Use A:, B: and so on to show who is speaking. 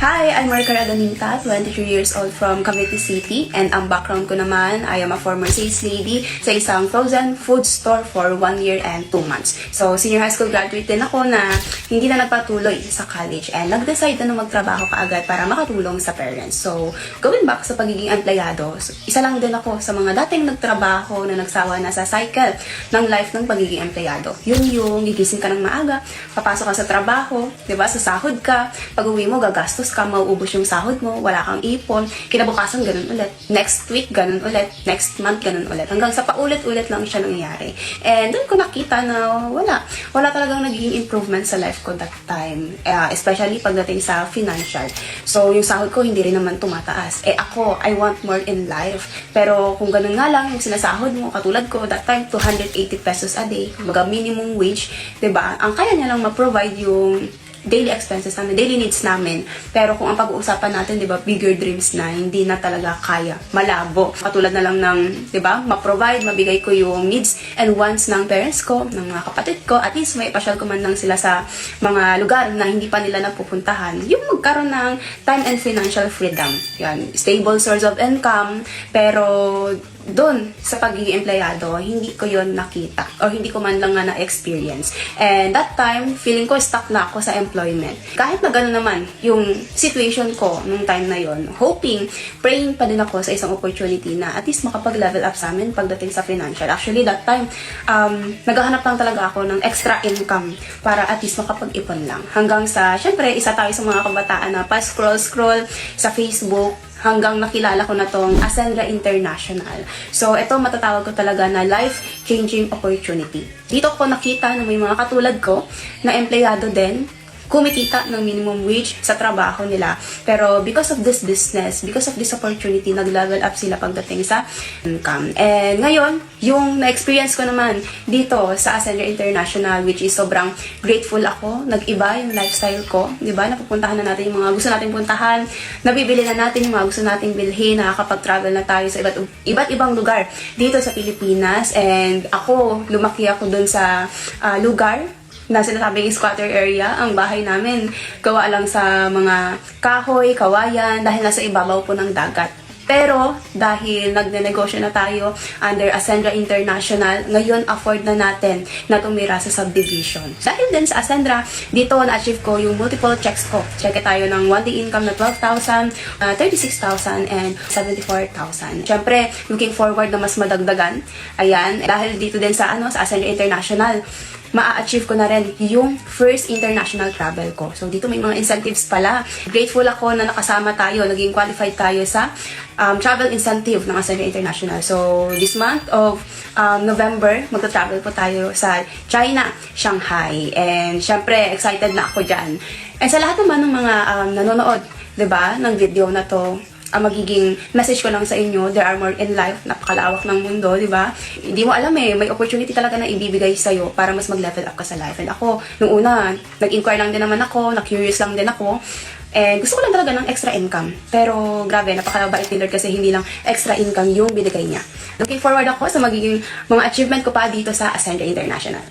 A: Hi, I'm Marika Raganita, 23 years old from Cavite City, and ang background ko naman, I am a former sales lady sa isang frozen food store for 1 year and 2 months. So, senior high school graduate din ako na hindi na nagpatuloy sa college and nag-decide na magtrabaho kaagad para makatulong sa parents. So, going back sa pagiging empleyado, isa lang din ako sa mga dating nagtrabaho na nagsawa na sa cycle ng life ng pagiging empleyado. Yun yung gigising ka ng maaga, papasok ka sa trabaho, diba? Sa sahod ka, pag-uwi mo, gagastos ka, mauubos yung sahod mo, wala kang ipon, kinabukasan ganun ulit, next week ganun ulit, next month ganun ulit, hanggang sa paulit-ulit lang siya nangyayari. And doon ko nakita na wala talagang naging improvement sa life ko that time, especially pagdating sa financial. So yung sahod ko hindi rin naman tumataas. Ako, I want more in life, pero kung ganun nga lang yung sinasahod mo, katulad ko that time 280 pesos a day, kumbaga minimum wage, 'di ba? Ang kaya niya lang ma-provide yung daily expenses namin, daily needs namin. Pero kung ang pag-uusapan natin, di ba, bigger dreams na, hindi na talaga kaya. Malabo. Katulad na lang ng, di ba, ma-provide, mabigay ko yung needs and wants ng parents ko, ng mga kapatid ko. At least may pasyal ko man lang sila sa mga lugar na hindi pa nila napupuntahan. Yung magkaroon ng time and financial freedom. Yan, stable source of income. Pero doon sa pagiging empleyado, hindi ko yon nakita or hindi ko man lang nga na-experience. And that time, feeling ko stuck na ako sa employment. Kahit na gano'n naman yung situation ko nung time na yon, hoping, praying pa din ako sa isang opportunity na at least makapag-level up sa amin pagdating sa financial. Actually, that time, naghahanap lang talaga ako ng extra income para at least makapag-ipon lang. Hanggang sa, syempre, isa tayo sa mga kabataan na pa-scroll-scroll sa Facebook, hanggang nakilala ko na tong Ascendra International. So, ito matatawag ko talaga na life-changing opportunity. Dito ko nakita na may mga katulad ko na empleyado din, kumikita ng minimum wage sa trabaho nila. Pero because of this business, because of this opportunity, nag-level up sila pagdating sa income. And ngayon, yung na-experience ko naman dito sa Ascendra International, which is sobrang grateful ako, nag-iba yung lifestyle ko, di ba? Napupuntahan na natin yung mga gusto nating puntahan, nabibili na natin yung mga gusto nating bilhin, nakakapag-travel na tayo sa iba't ibang lugar dito sa Pilipinas. And ako, lumaki ako dun sa lugar na sinasabing squatter area. Ang bahay namin gawa lang sa mga kahoy, kawayan, dahil nasa ibabaw po ng dagat. Pero dahil nagnenegosyo na tayo under Ascendra International, ngayon afford na natin na tumira sa subdivision. Dahil din sa Ascendra, dito na-achieve ko yung multiple checks ko. Check tayo ng one-day income na 12,000, 36,000, and 74,000. Siyempre, looking forward na mas madagdagan. Ayan, dahil dito din sa Ascendra International, ma-achieve ko na rin yung first international travel ko. So, dito may mga incentives pala. Grateful ako na nakasama tayo, naging qualified tayo sa travel incentive ng Ascendra International. So, this month of November, magta-travel po tayo sa China, Shanghai. And, syempre, excited na ako dyan. And sa lahat naman ng mga nanonood, 'di ba, ng video na to, ang magiging message ko lang sa inyo, there are more in life, napakalawak ng mundo, di ba? Hindi mo alam may opportunity talaga na ibibigay sa'yo para mas mag-level up ka sa life. And ako, nung una, nag-inquire lang din naman ako, na-curious lang din ako, and gusto ko lang talaga ng extra income. Pero grabe, napakabait ni Lord kasi hindi lang extra income yung binigay niya. Looking forward ako sa magiging mga achievement ko pa dito sa Ascendra International.